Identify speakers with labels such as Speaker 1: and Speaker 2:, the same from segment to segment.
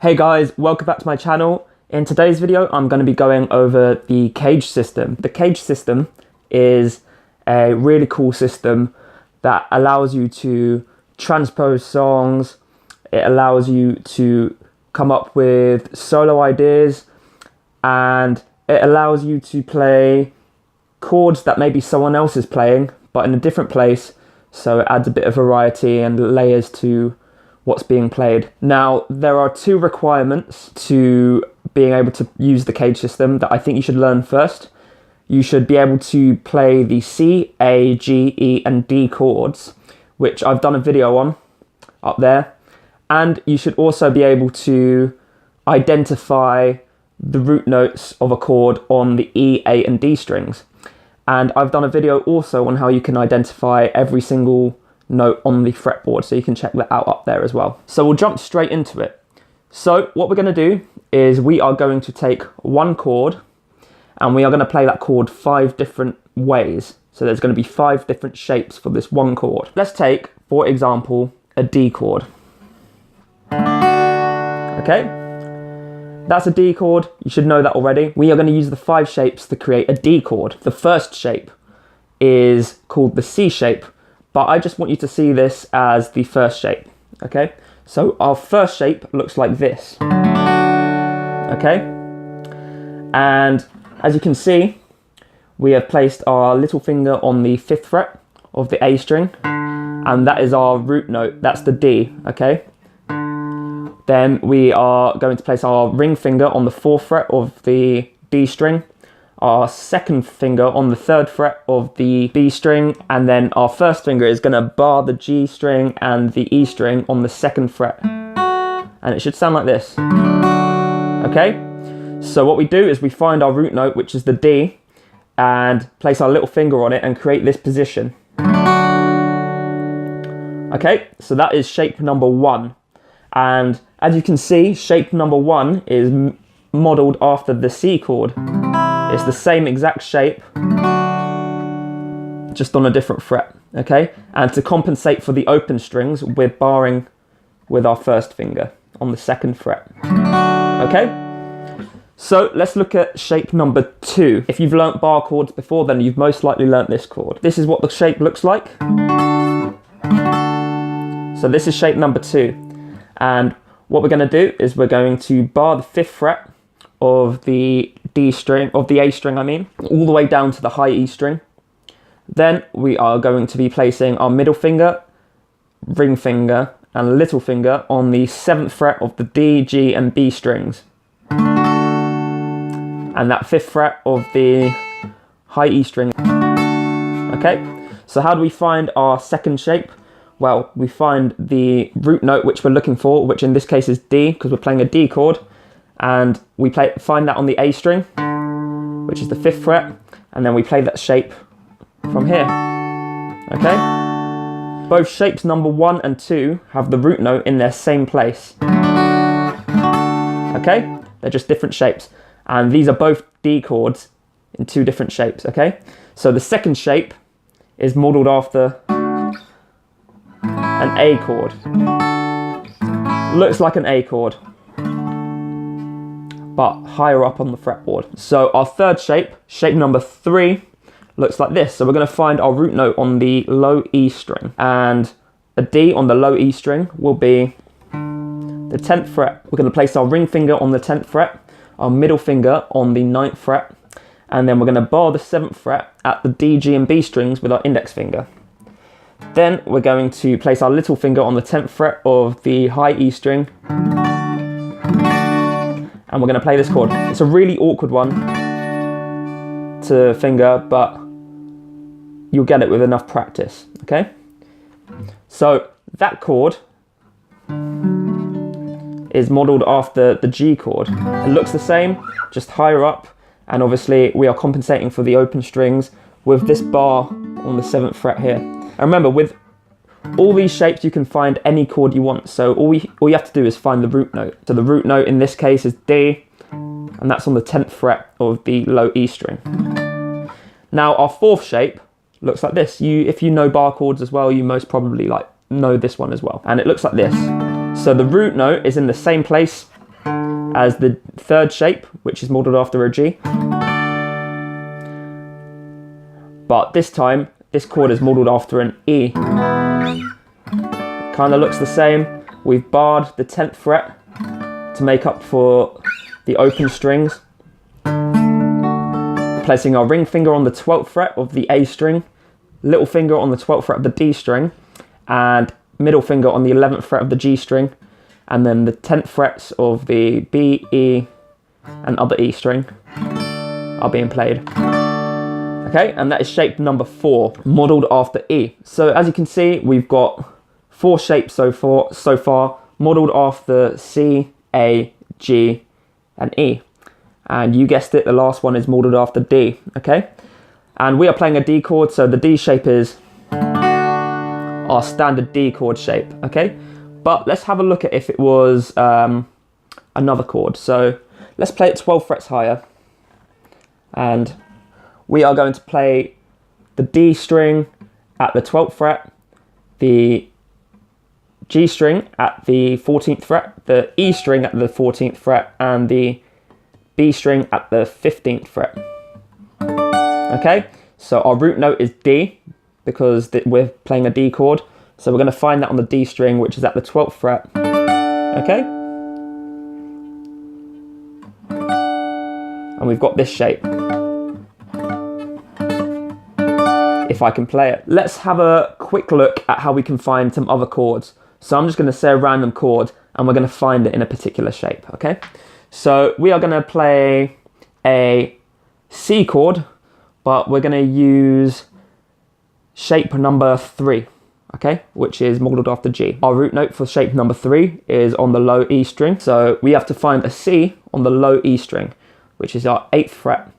Speaker 1: Hey guys, welcome back to my channel. In today's video, I'm going to be going over the CAGED system. The CAGED system is a really cool system that allows you to transpose songs. It allows you to come up with solo ideas, and it allows you to play chords that maybe someone else is playing, but in a different place. So it adds a bit of variety and layers to what's being played. Now, there are two requirements to being able to use the CAGED system that I think you should learn first. You should be able to play the C, A, G, E, and D chords, which I've done a video on up there. And you should also be able to identify the root notes of a chord on the E, A, and D strings. And I've done a video also on how you can identify every single note on the fretboard, so you can check that out up there as well. So we'll jump straight into it. So what we're going to do is we are going to take one chord and we are going to play that chord 5 different ways. So there's going to be 5 different shapes for this one chord. Let's take, for example, a D chord. Okay, that's a D chord. You should know that already. We are going to use the 5 shapes to create a D chord. The first shape is called the C shape, but I just want you to see this as the first shape, okay? So our first shape looks like this, okay? And as you can see, we have placed our little finger on the 5th fret of the A string, and that is our root note, that's the D, okay? Then we are going to place our ring finger on the 4th fret of the D string, our 2nd finger on the 3rd fret of the B string, and then our 1st finger is going to bar the G string and the E string on the 2nd fret. And it should sound like this. Okay? So what we do is we find our root note, which is the D, and place our little finger on it and create this position. Okay? So that is shape number 1. And as you can see, shape number 1 is modeled after the C chord. It's the same exact shape, just on a different fret, okay? And to compensate for the open strings, we're barring with our 1st finger on the 2nd fret, okay? So let's look at shape number 2. If you've learnt bar chords before, then you've most likely learnt this chord. This is what the shape looks like. So this is shape number 2. And what we're going to do is we're going to bar the 5th fret of the D string, of the A string I mean, all the way down to the high E string. Then we are going to be placing our middle finger, ring finger, and little finger on the 7th fret of the D, G, and B strings. And that 5th fret of the high E string. Okay, so how do we find our 2nd shape? Well, we find the root note which we're looking for, which in this case is D, because we're playing a D chord. And we find that on the A string, which is the 5th fret, and then we play that shape from here, okay? Both shapes number 1 and 2 have the root note in their same place, okay? They're just different shapes, and these are both D chords in 2 different shapes, okay? So the 2nd shape is modelled after an A chord. Looks like an A chord, but higher up on the fretboard. So our 3rd shape, shape number 3, looks like this. So we're going to find our root note on the low E string, and a D on the low E string will be the 10th fret. We're going to place our ring finger on the 10th fret, our middle finger on the 9th fret, and then we're going to bar the 7th fret at the D, G, and B strings with our index finger. Then we're going to place our little finger on the 10th fret of the high E string, and we're going to play this chord. It's a really awkward one to finger, but you'll get it with enough practice, okay? So that chord is modelled after the G chord. It looks the same, just higher up, and obviously we are compensating for the open strings with this bar on the 7th fret here. And remember, with all these shapes you can find any chord you want, so all you have to do is find the root note. So the root note in this case is D, and that's on the 10th fret of the low E string. Now our 4th shape looks like this. If you know bar chords as well, you most probably know this one as well. And it looks like this. So the root note is in the same place as the third shape, which is modelled after a G. But this time, this chord is modelled after an E. Kind of looks the same. We've barred the 10th fret to make up for the open strings. Placing our ring finger on the 12th fret of the A string, little finger on the 12th fret of the D string, and middle finger on the 11th fret of the G string, and then the 10th frets of the B, E, and other E string are being played. Okay, and that is shape number 4, modelled after E. So as you can see, we've got 4 shapes so far, modelled after C, A, G, and E. And you guessed it, the last one is modelled after D, okay? And we are playing a D chord, so the D shape is our standard D chord shape, okay? But let's have a look at if it was another chord. So let's play it 12 frets higher. And we are going to play the D string at the 12th fret, the G string at the 14th fret, the E string at the 14th fret, and the B string at the 15th fret. Okay, so our root note is D because we're playing a D chord. So we're going to find that on the D string, which is at the 12th fret. Okay, and we've got this shape. If I can play it. Let's have a quick look at how we can find some other chords. So I'm just going to say a random chord and we're going to find it in a particular shape, okay? So we are going to play a C chord, but we're going to use shape number 3, okay? Which is modelled after G. Our root note for shape number 3 is on the low E string. So we have to find a C on the low E string, which is our 8th fret,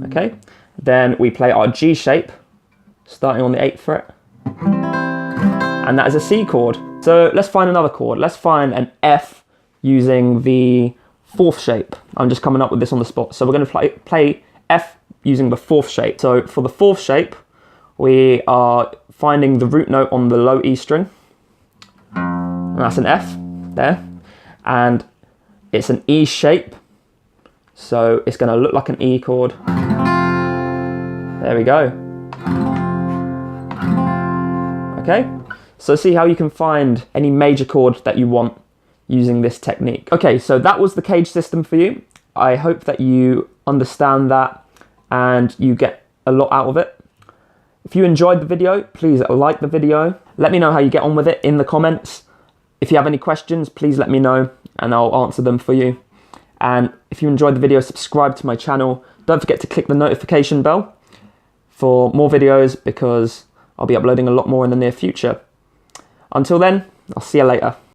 Speaker 1: okay? Then we play our G shape, starting on the 8th fret. And that is a C chord. So let's find another chord. Let's find an F using the 4th shape. I'm just coming up with this on the spot. So we're going to play F using the 4th shape. So for the 4th shape, we are finding the root note on the low E string. And that's an F there. And it's an E shape. So it's going to look like an E chord. There we go. Okay, so see how you can find any major chord that you want using this technique. Okay, so that was the CAGED system for you. I hope that you understand that and you get a lot out of it. If you enjoyed the video, please like the video. Let me know how you get on with it in the comments. If you have any questions, please let me know and I'll answer them for you. And if you enjoyed the video, subscribe to my channel. Don't forget to click the notification bell for more videos because I'll be uploading a lot more in the near future. Until then, I'll see you later.